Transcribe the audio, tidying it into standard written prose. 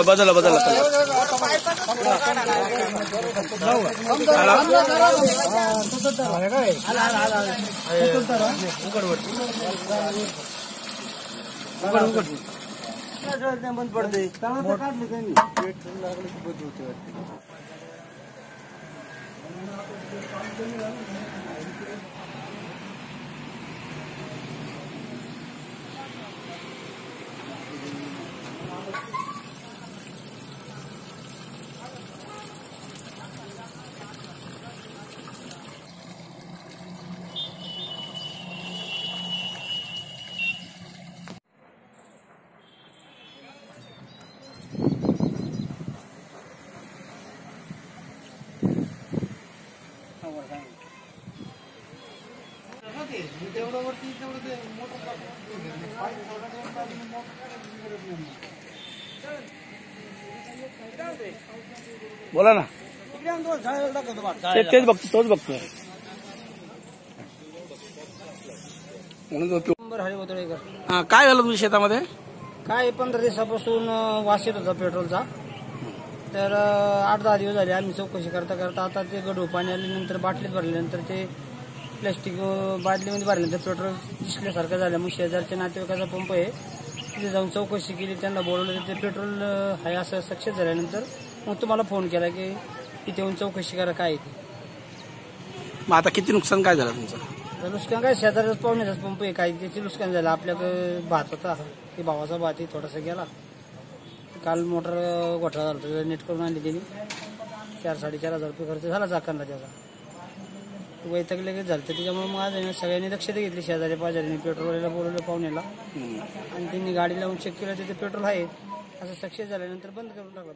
बदला बदला बंद पडते बोला ना तेच बघतो तोच बघतोय काय झालं तुम्ही शेतामध्ये? काय 15 दिवसापासून वास येत होता पेट्रोलचा. तर 8-10 दिवस झाले आम्ही चौकशी करता करता आता ते गढूळ पाणी आल्यानंतर बाटलीत भरल्यानंतर ते प्लॅस्टिक बाटलीमध्ये भरल्यानंतर पेट्रोल दिसल्यासारखं झालं. मग शेजारच्या नातेवाईकाचा पंप आहे तिथे जाऊन चौकशी केली, त्यांना बोलवलं. ते पेट्रोल आहे असं सक्सेस झाल्यानंतर मग तुम्हाला फोन केला की इथे येऊन चौकशी करा काय ते. मग आता किती नुकसान काय झालं तुमचं? नुकसान काय शेजारच पाहुण्याचाच पंप आहे, काही त्याचे नुकसान झालं. आपल्याकडे भात होता ते भावाचा भात आहे थोडासा गेला. काल मोटर घोटाळा झाला होता, नेट करून आणली त्यांनी. 4-4.5 हजार रुपये खर्च झाला चाकांना त्याचा. वैताग लगेच झालं त्याच्यामुळे मग आज सगळ्यांनी दक्षता घेतली. शेजारी पाजारीने पेट्रोलवाल्याला बोलवलं पाहुण्याला आणि त्यांनी गाडी लावून चेक केलं तिथे पेट्रोल आहे असं सक्सेस झाल्यानंतर बंद करून टाकला.